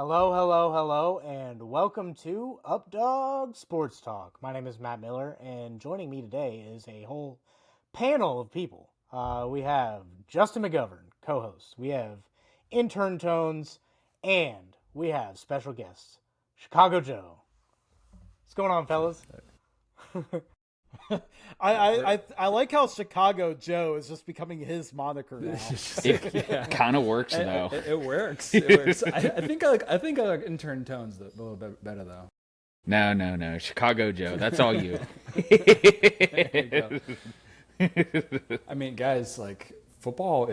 Hello, hello, hello, and welcome to Updog Sports Talk. My name is Matt Miller, and joining me today is a whole panel of people. We have Justin McGovern, co-host. We have Intern Tones, and we have special guests, Chicago Joe. What's going on, fellas? I like how Chicago Joe is just becoming his moniker now. It kind of works though. It works. It works. I think I like Intern Tones a little bit better though. No. Chicago Joe. That's all you. I mean, guys, like football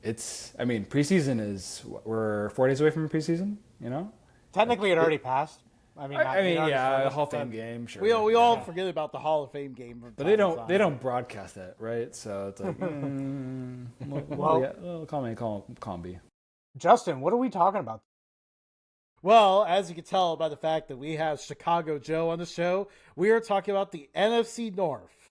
preseason is we're 4 days away from preseason. You know, Technically, it already passed. Hall of Fame game. Sure. We all forget about the Hall of Fame game, but they don't broadcast it, right? So it's like, call me. Justin, what are we talking about? Well, as you can tell by the fact that we have Chicago Joe on the show, we are talking about the NFC North.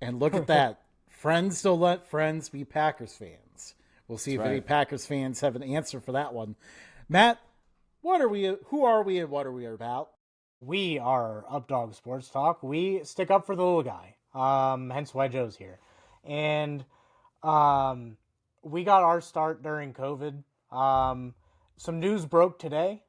And look at that. Friends don't let friends be Packers fans. We'll see if any Packers fans have an answer for that one. Matt, who are we, and what are we about? We are Updog Sports Talk. We stick up for the little guy. Hence why Joe's here. And we got our start during COVID. Some news broke today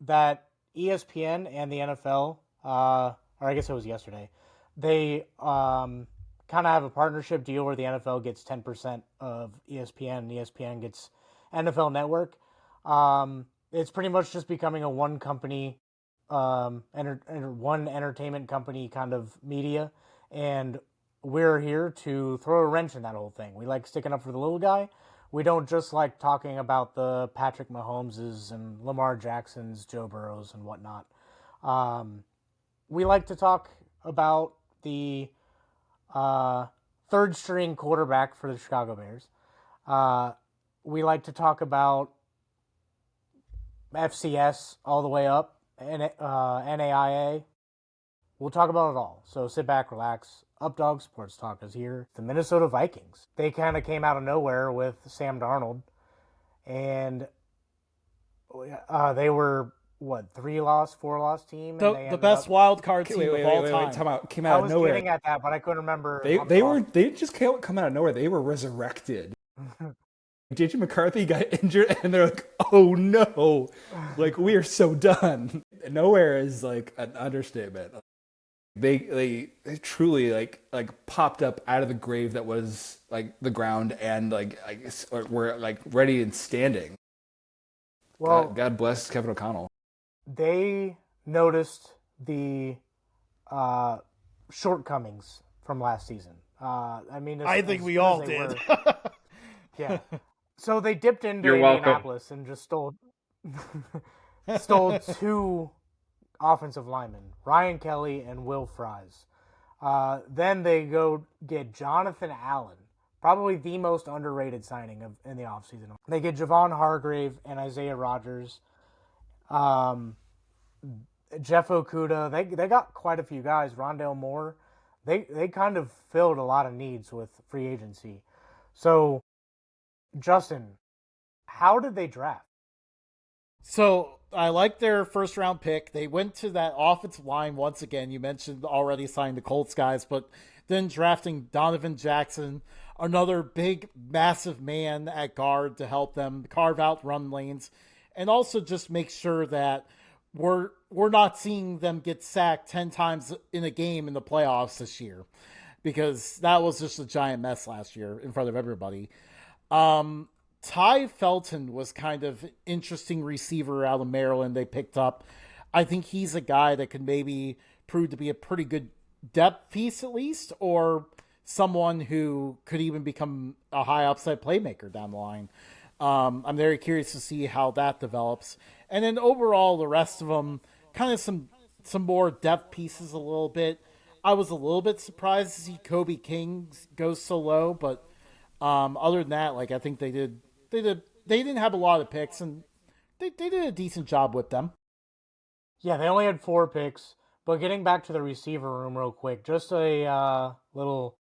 that ESPN and the NFL, or I guess it was yesterday, they kind of have a partnership deal where the NFL gets 10% of ESPN and ESPN gets NFL Network. It's pretty much just becoming a one company, one entertainment company kind of media, and we're here to throw a wrench in that whole thing. We like sticking up for the little guy. We don't just like talking about the Patrick Mahomeses and Lamar Jacksons, Joe Burrows, and whatnot. We like to talk about the third string quarterback for the Chicago Bears. We like to talk about FCS all the way up, and NAIA. We'll talk about it all. So sit back, relax. Updog Sports Talk is here. The Minnesota Vikings. They kind of came out of nowhere with Sam Darnold, and they were four loss team. And the best wild card team of all time. Time out. Came out of nowhere. I was getting at that, but I couldn't remember. They just come out of nowhere. They were resurrected. JJ McCarthy got injured, and they're like, "Oh no! Like we are so done." Nowhere is like an understatement. They truly like popped up out of the grave that was like the ground, and were like ready and standing. Well, God bless Kevin O'Connell. They noticed the shortcomings from last season. I think we all did. Yeah. So they dipped into Indianapolis and just stole two offensive linemen, Ryan Kelly and Will Fries. Then they go get Jonathan Allen, probably the most underrated signing in the offseason. They get Javon Hargrave and Isaiah Rodgers, Jeff Okuda. They got quite a few guys. Rondale Moore. They kind of filled a lot of needs with free agency. So, Justin, how did they draft? So I like their first round pick. They went to that offensive line once again. You mentioned already signed the Colts guys, but then drafting Donovan Jackson, another big, massive man at guard to help them carve out run lanes, and also just make sure that we're not seeing them get sacked 10 times in a game in the playoffs this year, because that was just a giant mess last year in front of everybody. Ty Felton was kind of interesting receiver out of Maryland they picked up. I think he's a guy that could maybe prove to be a pretty good depth piece at least, or someone who could even become a high upside playmaker down the line. I'm very curious to see how that develops. And then overall, the rest of them, kind of some more depth pieces a little bit. I was a little bit surprised to see Kobe King go so low, but other than that, I think they didn't have a lot of picks, and they did a decent job with them. Yeah, they only had 4 picks. But getting back to the receiver room real quick, just a little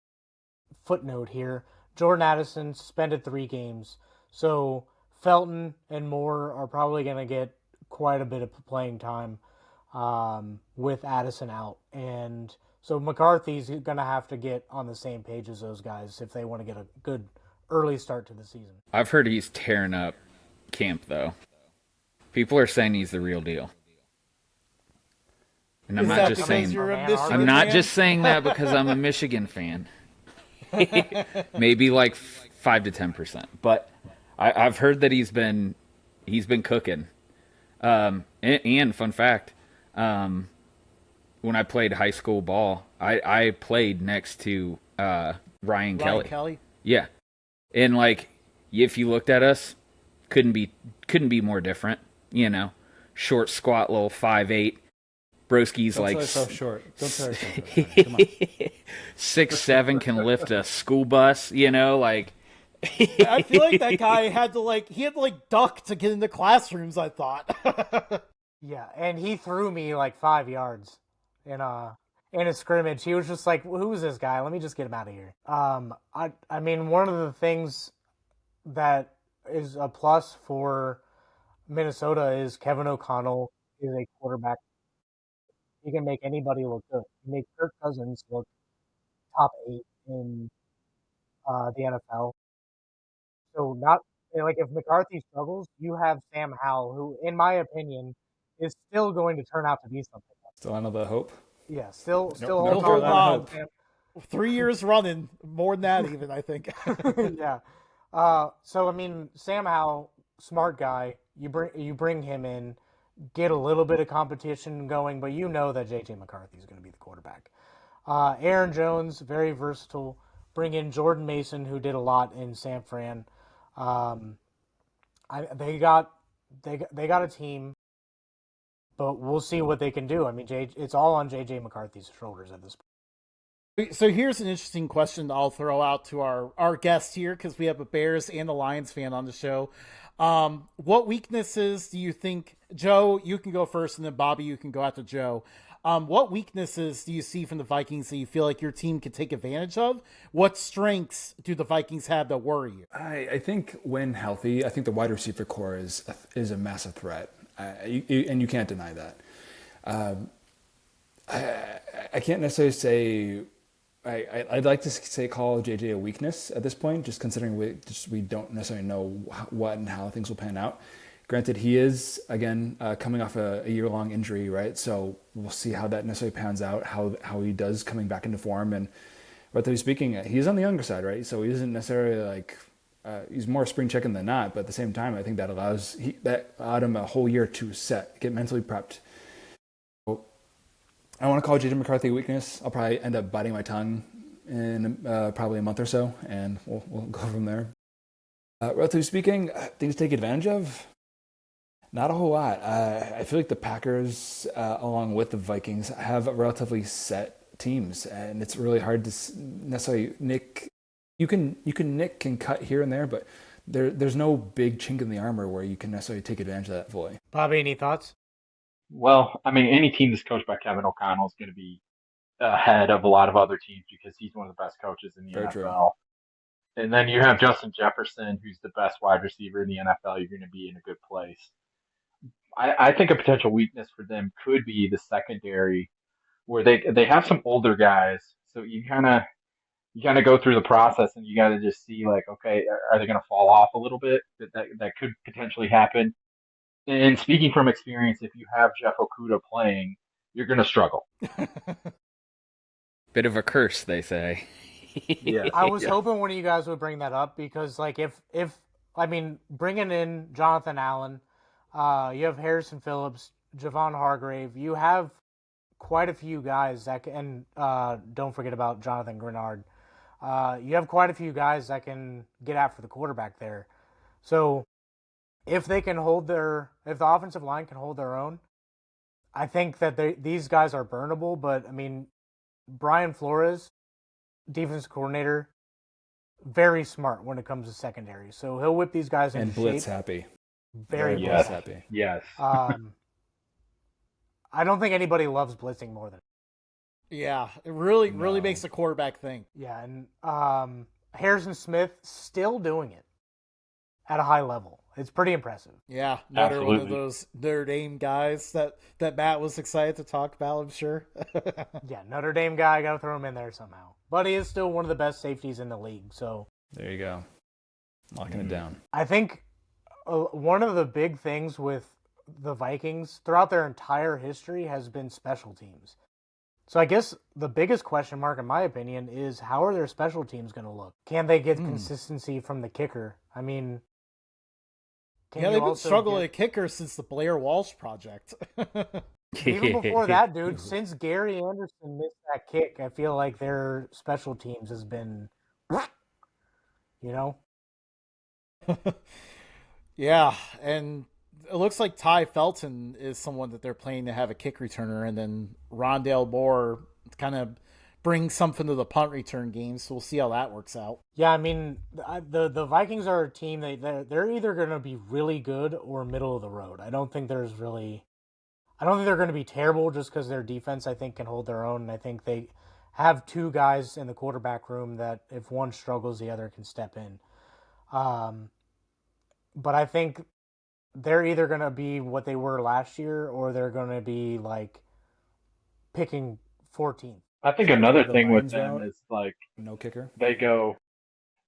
footnote here. Jordan Addison suspended 3 games. So Felton and Moore are probably going to get quite a bit of playing time with Addison out. And so McCarthy's going to have to get on the same page as those guys if they want to get a good early start to the season. I've heard he's tearing up camp, though. People are saying he's the real deal. And I'm not just saying I'm not just saying that because I'm a Michigan fan. Maybe like 5 to 10%. But I've heard that he's been cooking. And fun fact, when I played high school ball, I played next to Ryan Kelly. Yeah. And like if you looked at us, couldn't be more different, you know. Short, squat, little 5'8". Broski's Don't like sell yourself short. Don't sell yourself short. Come on. 6'7", can lift a school bus, you know, like. I feel like that guy had to duck to get into classrooms, I thought. Yeah, and he threw me like 5 yards in a scrimmage. He was just like, "Who is this guy? Let me just get him out of here." I mean, one of the things that is a plus for Minnesota is Kevin O'Connell is a quarterback. He can make anybody look good. He made Kirk Cousins look top 8 in the NFL. So not like if McCarthy struggles, you have Sam Howell, who, in my opinion, is still going to turn out to be something. Still another hope. Yeah, still Nope, hold on. hope. 3 years running, more than that even, I think. Yeah. So I mean, Sam Howell, smart guy. You bring him in, get a little bit of competition going, but you know that JJ McCarthy is going to be the quarterback. Aaron Jones, very versatile. Bring in Jordan Mason, who did a lot in San Fran. They got a team, but we'll see what they can do. I mean, it's all on JJ McCarthy's shoulders at this point. So here's an interesting question I'll throw out to our guest here, because we have a Bears and a Lions fan on the show. What weaknesses do you think, Joe, you can go first, and then Bobby, you can go after Joe. What weaknesses do you see from the Vikings that you feel like your team can take advantage of? What strengths do the Vikings have that worry you? I think when healthy, I think the wide receiver core is a massive threat, and you can't deny that. I can't necessarily say. I'd like to say call JJ a weakness at this point, just considering we don't necessarily know what and how things will pan out. Granted, he is, again, coming off a year-long injury, right? So we'll see how that necessarily pans out, how he does coming back into form. And relatively speaking, he's on the younger side, right? So he isn't necessarily like, he's more spring chicken than not. But at the same time, I think that allowed him a whole year to get mentally prepped. So I want to call JJ McCarthy a weakness. I'll probably end up biting my tongue in probably a month or so, and we'll go from there. Relatively speaking, things to take advantage of. Not a whole lot. I feel like the Packers, along with the Vikings, have relatively set teams, and it's really hard to necessarily nick. You can nick and cut here and there, but there's no big chink in the armor where you can necessarily take advantage of that fully. Bobby, any thoughts? Well, I mean, any team that's coached by Kevin O'Connell is going to be ahead of a lot of other teams because he's one of the best coaches in the Very NFL. True. And then you have Justin Jefferson, who's the best wide receiver in the NFL. You're going to be in a good place. I think a potential weakness for them could be the secondary, where they have some older guys. So you kind of go through the process, and you got to just see, like, okay, are they going to fall off a little bit? That could potentially happen. And speaking from experience, if you have Jeff Okudah playing, you're going to struggle. Bit of a curse, they say. Yeah. I was hoping one of you guys would bring that up because, like, if bringing in Jonathan Allen, you have Harrison Phillips, Javon Hargrave, you have quite a few guys that can, and don't forget about Jonathan Grenard. You have quite a few guys that can get after the quarterback there. So if the offensive line can hold their own, I think that these guys are burnable. But I mean, Brian Flores, defense coordinator, very smart when it comes to secondary. So he'll whip these guys into and blitz shape. happy. Very blitz blitz happy. Yes. I don't think anybody loves blitzing more than. Yeah, it really makes the quarterback think. Yeah, and Harrison Smith still doing it at a high level. It's pretty impressive. Yeah, another one of those Notre Dame guys that Matt was excited to talk about, I'm sure. Yeah, Notre Dame guy, got to throw him in there somehow. But he is still one of the best safeties in the league. So there you go, locking it down. I think one of the big things with the Vikings throughout their entire history has been special teams. So I guess the biggest question mark, in my opinion, is how are their special teams going to look? Can they get consistency from the kicker? I mean, they've been struggling at kicker since the Blair Walsh project. Even before that, dude, since Gary Anderson missed that kick, I feel like their special teams has been, Yeah, and it looks like Ty Felton is someone that they're planning to have a kick returner, and then Rondale Moore kind of brings something to the punt return game, so we'll see how that works out. Yeah, I mean, the Vikings are a team, they're either going to be really good or middle of the road. I don't think they're going to be terrible just because their defense, I think, can hold their own, and I think they have two guys in the quarterback room that if one struggles, the other can step in. But I think they're either going to be what they were last year or they're going to be like picking 14th. I think another thing with them is like no kicker. They go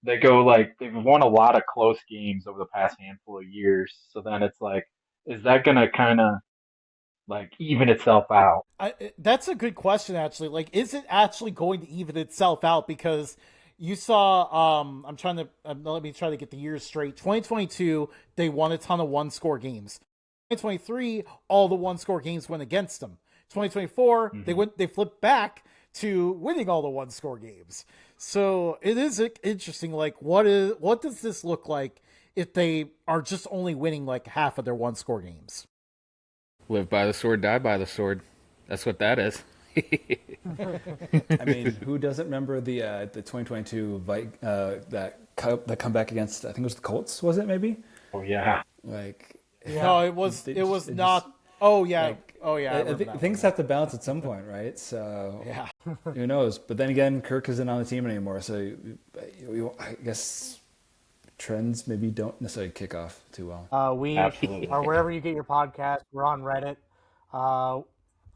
like they've won a lot of close games over the past handful of years. So then it's like, is that going to kind of like even itself out? That's a good question, actually. Like, is it actually going to even itself out? Because you saw, let me try to get the years straight. 2022, they won a ton of one-score games. 2023, all the one-score games went against them. 2024, they flipped back to winning all the one-score games. So it is interesting. Like, what does this look like if they are just only winning like half of their one-score games? Live by the sword, die by the sword. That's what that is. I mean, who doesn't remember the 2022 that comeback against, I think it was the Colts, was it maybe? Oh yeah. No, it was not. I think things have to balance at some point, right? So yeah, who knows? But then again, Kirk isn't on the team anymore, so I guess trends maybe don't necessarily kick off too well. We are wherever you get your podcast. We're on Reddit.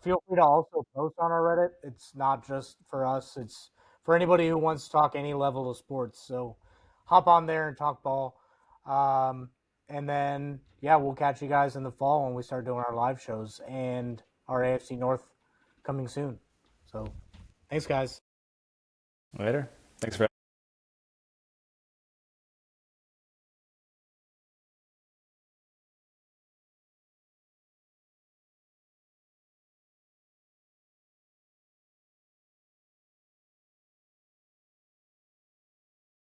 Feel free to also post on our Reddit. It's not just for us. It's for anybody who wants to talk any level of sports. So hop on there and talk ball. And then, we'll catch you guys in the fall when we start doing our live shows and our AFC North coming soon. So thanks, guys. Later. Thanks for